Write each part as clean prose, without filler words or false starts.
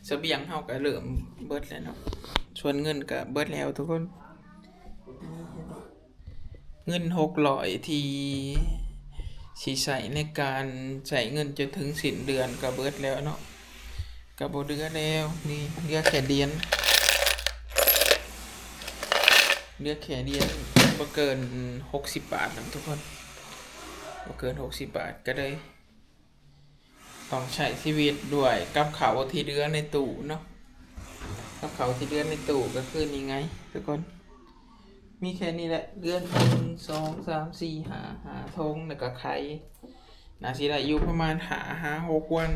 เสบียงเฮาก็เริ่มเบิดแล้วเนาะส่วนเงินก็เบิดแล้วทุกคนเงิน600ที่สิใช้ในการใช้เงินจนถึงสิ้นเดือนก็เบิดแล้วเนาะก็บ่เหลือแล้วนี่เหลือแค่เหรียญบ่เกิน60บาทนะทุกคนบ่เกิน60บาทก็เลยต้องใช้ชีวิตด้วยกับข้าวที่เหลือในตู้เนาะกับข้าวที่เหลือในตู้ก็คือนี่ไงทุกคนมีแค่นี้แหละเดือน1 2 3 4 5ธงแล้วก็ไข่น่าสิได้อยู่ประมาณ5 6 วัน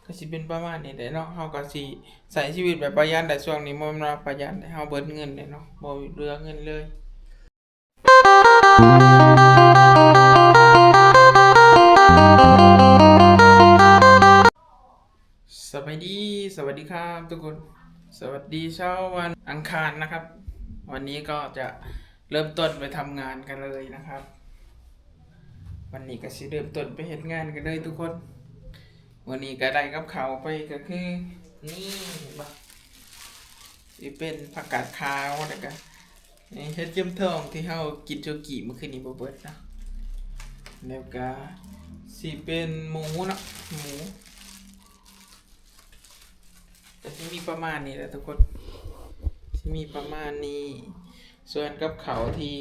ก็สิเป็นประมาณนี้แหละเนาะเฮาก็สิใช้ชีวิตแบบประหยัดได้ช่วงนี้บ่แม่นว่าประหยัดเฮาเบิดเงินเลยเนาะบ่เหลือเงินเลยสวัสดีครับทุกคนสวัสดีเช้าวันอังคารนะครับวันนี้ก็จะเริ่มต้นไปทำงานกันเลยนะครับวันนี้ก็สิเริ่มต้นไปเฮ็ดงานกันเลยทุกคนวันนี้ก็ได้กับข้าวไปก็คือนี่บ่สิเป็นผักกาดขาวแล้วก็นี่เฮ็ดเจียมทองที่เฮากินโจกิเมื่อคืนนี้บ่เบิดนะแล้วก็สิเป็นหมูเนาะหมูจะมีประมาณนี้แหละทุกคนจะมีประมาณนี้ส่วนกับเขาที่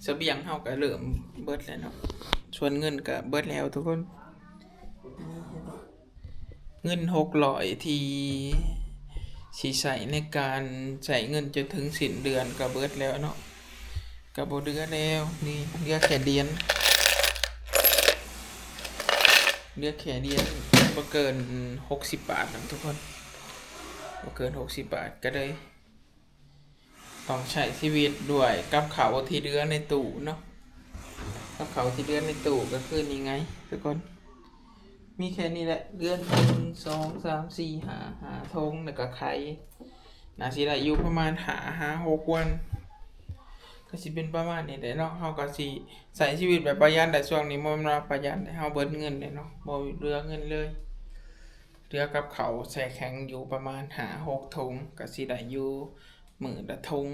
เสบียงเฮาก็เริ่มเบิดแล้วเนาะส่วนเงินก็เบิดแล้วทุกคนเงิน600ที่สิใช้ในการใช้เงินจนถึงสิ้นเดือนก็เบิดแล้วเนาะก็บ่เหลือแล้วนี่เหลือแค่เหรียญบ่เกิน60บาทนะทุกคนบ่เกิน60บาทก็เลยต้องใช้ชีวิตด้วยกับข้าวที่เหลือในตู้เนาะกับข้าวที่เหลือในตู้ก็คือนี่ไงทุกคนมีแค่นี้แหละเดือน1 2 3 4 5ธงแล้วก็ไข่น่าสิได้อยู่ประมาณ5 6 วันก็สิเป็นประมาณนี้แหละเนาะเฮาก็สิใช้ชีวิตแบบประหยัดได้ช่วงนี้บ่แม่นว่าประหยัดเฮาเบิดเงินเลยเนาะบ่เหลือเงินเลยเหลือกับข้าวแช่แข็งอยู่ประมาณ5 6 ธงก็สิได้อยู่มื้อละธง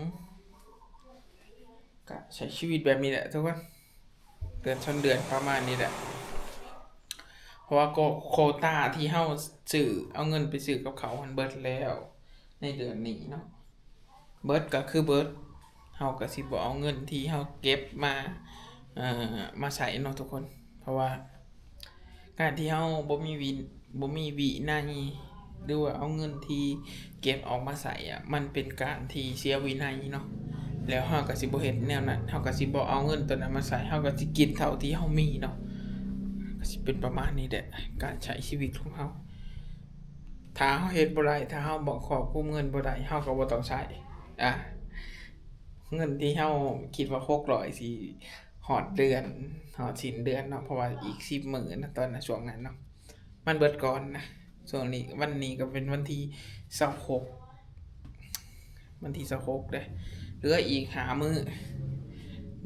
ก็ใช้ชีวิตแบบนี้แหละทุกคนเดือนชนเดือนประมาณนี้แหละเพราะว่าโควตาที่เฮาซื้อเอาเงินไปซื้อกับเขามันเบิดแล้วในเดือนนี้เนาะเบิดก็คือเบิดเฮาก็สิบ่เอาเงินที่เฮาเก็บมามาใช้เนาะทุกคนเพราะว่าการที่เฮาบ่มีวินัยหรือว่าเอาเงินที่เก็บออกมาใช้มันเป็นการที่เสียวินัยเนาะแล้วเฮาก็สิบ่เฮ็ดแนวนั้นเฮาก็สิบ่เอาเงินตัวนั้นมาใช้เฮาก็สิกินเท่าที่เฮามีเนาะก็สิเป็นประมาณนี้แหละการใช้ชีวิตของเฮาถ้าเฮาเฮ็ดบ่ได้ถ้าเฮาบ่ควบคุมเงินบ่ได้เฮาก็บ่ต้องใช้เงินที่เฮาคิดว่า600สิฮอดเดือนฮอดสิ้นเดือนเนาะเพราะว่าอีก10มื้อนะตอนนั้นช่วงนั้นเนาะมันเบิดก่อนนะช่วงนี้วันนี้ก็เป็นวันที่26เด้อเหลืออีก5มื้อ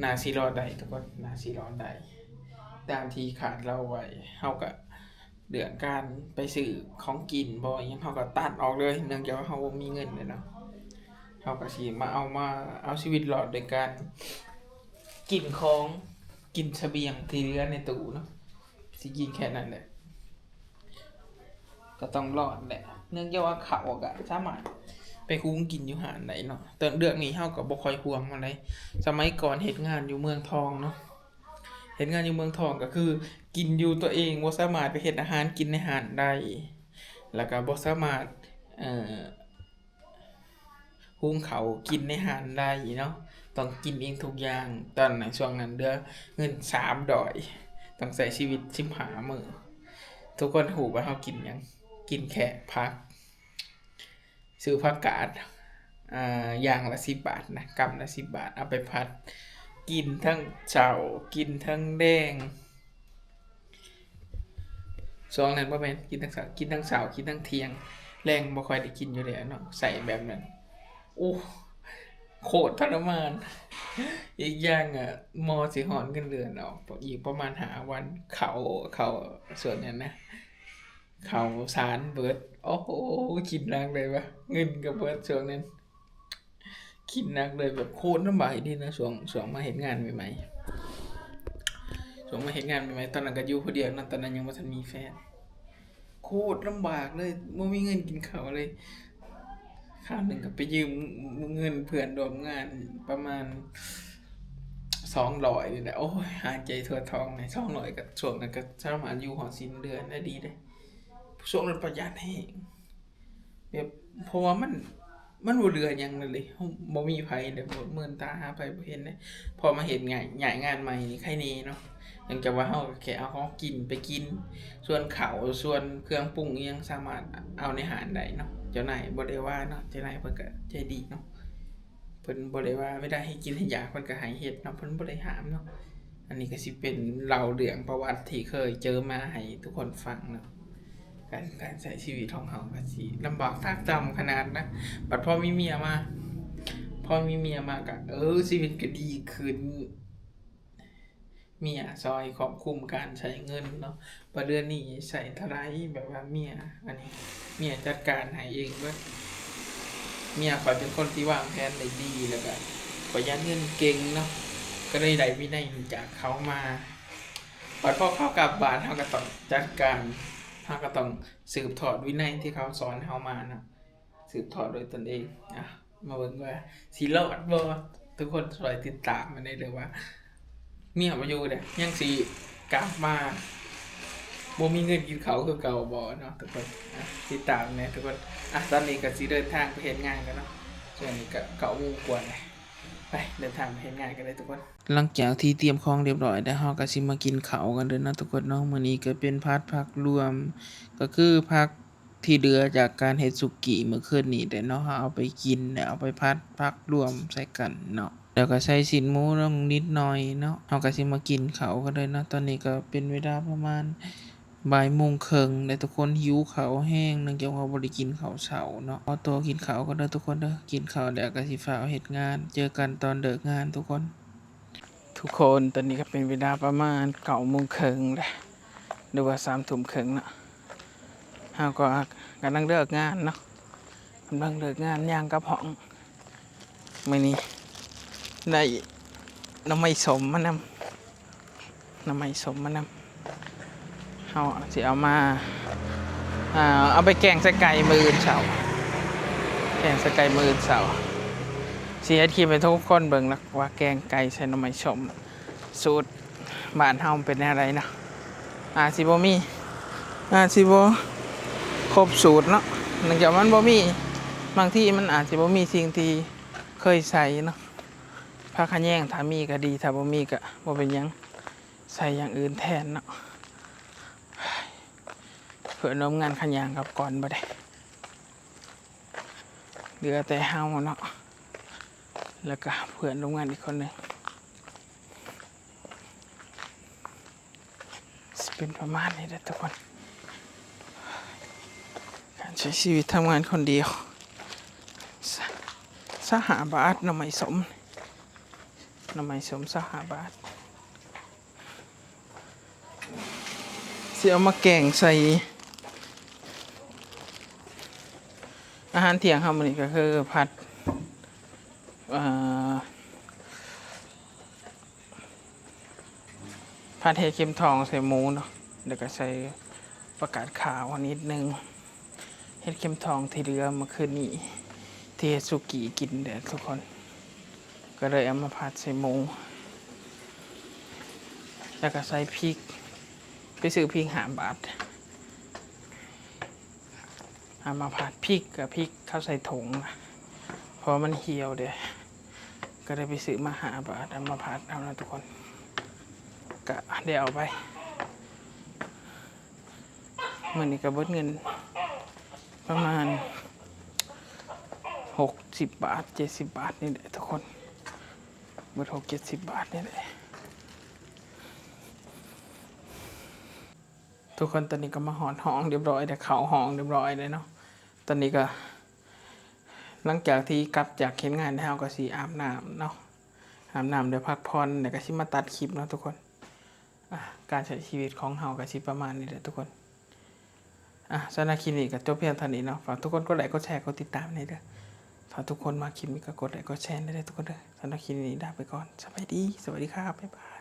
น่าสิรอดได้ทุกคนน่าสิรอดได้ตามที่ขาดเราไว้เฮาก็เดือนการไปซื้อของกินบ่อิหยังเฮาก็ตัดออกเลยเนื่องจากว่าเฮาบ่มีเงินเลยเนาะเฮาก็สิมาเอาชีวิตรอดโดยการกินของกินเสบียงที่เหลือในตู้เนาะสิกินแค่นั้นแหละก็ต้องรอดแหละเนื่องจากว่าข้าวก็สามารถไปหุงกินอยู่หาได้เนาะแต่เรื่องนี้เฮาก็บ่ค่อยห่วงปานใดสมัยก่อนเฮ็ดงานอยู่เมืองทองเนาะเฮ็ดงานอยู่เมืองทองก็คือกินอยู่ตัวเองบ่สามารถไปเฮ็ดอาหารกินในห้านได้แล้วก็บ่สามารถเอ่อหุงข้าวกินในห้านได้เนาะต้องกินเองทุกอย่างตอนนั้นช่วงนั้นเหลือเงิน300ต้องใช้ชีวิต15มื้อทุกคนรู้ว่าเฮากินหยังกินแค่ผักซื้อผักกาดอย่างละ10บาทนะกำละ10บาทเอาไปผัดกินทั้งเช้ากินทั้งแลงช่วงนั้นบ่แม่นกินทั้งเช้ากินทั้งเที่ยงแลงบ่ค่อยได้กินอยู่แล้วเนาะใส่แบบนั้นโอ้ โคตรทรมานอีกอย่างมอสิหอนเงินเดือนออกอีกประมาณ5 วันเขาส่วนนั้นนะเขาสารเบิดโอ้โหคิดหนักเลยวะเงินกับเบิดช่วงนั้นคิดหนักเลยแบบโคตรลำบากดีนะช่วงมาเห็นงานใหม่ๆช่วงมาเห็นงานใหม่ๆตอนนั้นก็อยู่คนเดียวนะตอนนั้นยังไม่ทันมีแฟนโคตรลำบากเลยไม่มีเงินกินข้าวเลยข้าวหนึ่งก็ไปยืมเงินเพื่อนร่วมงานประมาณ200นี่แหละโอ้ยหายใจทั่วท้องเลย200กับช่วงนั้นก็สามารถอยู่หอสิ้นเดือนได้ดีเลยช่วงนั้นประหยัดแห้งแบบเพราะว่ามันบ่เหลือหยังเลยบ่มีไผเด้บ่เมินตาหาไผบ่เห็นเด้พอมาเฮ็ดงานย้ายงานใหม่นี่ใครแน่เนาะเนื่องจากว่าเราก็แค่เอาของกินไปกินส่วนข้าวส่วนเครื่องปรุงอิหยังสามารถเอาในห้านได้เนาะเจ้านายบ่ได้ว่าเนาะเจ้านายเพิ่นก็ใจดีเนาะเพิ่นบ่ได้ว่าไม่ได้ให้กินให้อยากเพิ่นก็ให้เฮ็ดเนาะเพิ่นบ่ได้ห้ามเนาะอันนี้ก็สิเป็นเล่าเรื่องประวัติที่เคยเจอมาให้ทุกคนฟังเนาะ การใช้ชีวิตของเขาก็สิลำบากทากจำขนาดนะบัดพอมีเมียมาพอมีเมียมาก็ชีวิตก็ดีขึ้นเมียซอยควบคุมการใช้เงินเนาะประเดือนนี้ใช้เท่าไรแบบว่าเมียอันนี้เมียจัดการให้เองเบิดเมียข้อยเป็นคนที่วางแผนได้ดีแล้วก็ประหยัดเงินเก่งเนาะก็ได้วินัยจากเขามาบัดพอเข้ากลับบ้านเขาก็ต้องจัดการเขาก็ต้องสืบทอดวินัยที่เขาสอนเขามานะสืบทอดโดยตนเองอ่ะมาเบิ่งว่าสิรอดบ่ทุกคนช่วยติดตามมาได้เลยว่าเมียบ่อยู่เด้ยังสิกลับมาบ่มีเงินกินข้าวคือเก่าบ่เนาะทุกคนอ่ะติดตามแหน่ทุกคนอ่ะตอนนี้ก็สิเดินทางไปเฮ็ดงานกันเนาะช่วงนี้ก็9 โมงกว่าแล้วไปเดินทางไปเฮ็ดงานกันเลยทุกคนหลังจากที่เตรียมของเรียบร้อยแล้วเฮาก็สิมากินข้าวกันเด้อนะทุกคนเนาะมื้อนี้ก็เป็นผักรวมก็คือผักที่เหลือจากการเฮ็ดสุกี้มื้อคืนนี้เด้เนาะเฮาเอาไปกินแล้วเอาไปผัดผักรวมใส่กันเนาะแล้วก็ใส่ชิ้นหมูลงนิดหน่อยเนาะเฮาก็สิมากินข้าวกันเลยเนาะตอนนี้ก็เป็นเวลาประมาณ13:30แล้วทุกคนหิวข้าวแรงเนื่องจากว่าบ่ได้กินข้าวเช้าเนาะขอตัวกินข้าวก่อนเด้อทุกคนเด้อกินข้าวแล้วก็สิฟ้าวเฮ็ดงานเจอกันตอนเลิกงานทุกคน ทุกคนตอนนี้ก็เป็นเวลาประมาณ9:30แล้วหรือว่า3:30เนาะเฮาก็กำลังเลิกงานเนาะกำลังเลิกงานย่างกระเพาะมื้อนี้ได้น้ำไม้สมมานำน้ำไม้สมมานำเฮาสิเอามาเอาไปแกงใส่ไก่มื้ออื่นเช้าแกงใส่ไก่มื้ออื่นเช้าสิเฮ็ดคลิปให้ทุกคนเบิ่งนะว่าแกงไก่ใส่น้ำไม้สมสูตรบ้านเฮาเป็นอะไรเนาะสิบ่มีสิบ่ครบสูตรเนาะเนื่องจากมันบ่มีบางที่มันอาจสิบ่มีสิ่งที่เคยใส่เนาะผักขะแยงถ้ามีก็ดีถ้าบ่มีก็บ่เป็นหยังใส่อย่างอื่นแทนเนาะเพื่อร่วมงานขะแยงกับก่อนบ่ได้เหลือแต่เฮาเนาะแล้วก็เพื่อนร่วมงานอีกคนนึงเป็นประมาณนี้แหละทุกคนการใช้ชีวิตทำงานคนเดียวสหบาทน้ำไม้สมสหบาทสิเอามาแกงใส่อาหารเที่ยงครับมื้อนี้ก็คือผัดเห็ดเข็มทองใส่หมูเนาะแล้วก็ใส่ประกาศขาวนิดนึงเห็ดเข็มทองที่เหลือเมื่อคืนนี้ที่เฮ็ดสุกี้กินเด้อทุกคนก็เลยเอามาผัดใส่หมูแล้วก็ใส่พริกไปซื้อพริก5 บาทเอามาผัดพริกกับพริกเข้าใส่ถุงเพราะมันเหี่ยวเด้อก็ได้ไปซื้อมา5 บาทเอามาผัดเอานะทุกคนก็ได้เอาไปมื้อนี้ก็เบิดเงินประมาณ60 บาท70 บาทนี่แหละทุกคนเบิด70 บาทนี่แหละทุกคนตอนนี้ก็มาหอนห้องเรียบร้อยแต่เข้าห้องเรียบร้อยเลยเนาะตอนนี้ก็ หลังจากที่กลับจากเฮ็ดงานแล้วก็สิอาบน้ำเนาะอาบน้ำเดี๋ยวพักผ่อนแล้วก็สิมาตัดคลิปเนาะทุกคนการใช้ชีวิตของเฮาก็สิประมาณนี้แหละทุกคนสำหรับคลิปนี้ก็จบเพียงเท่านี้เนาะฝากทุกคนกดไลค์กดแชร์กดติดตามให้เด้อฝากทุกคนมาคลิปนี้ก็กดไลค์กดแชร์ได้เลยทุกคนเด้อสำหรับคลิปนี้ลาไปก่อนสวัสดีครับบ๊ายบาย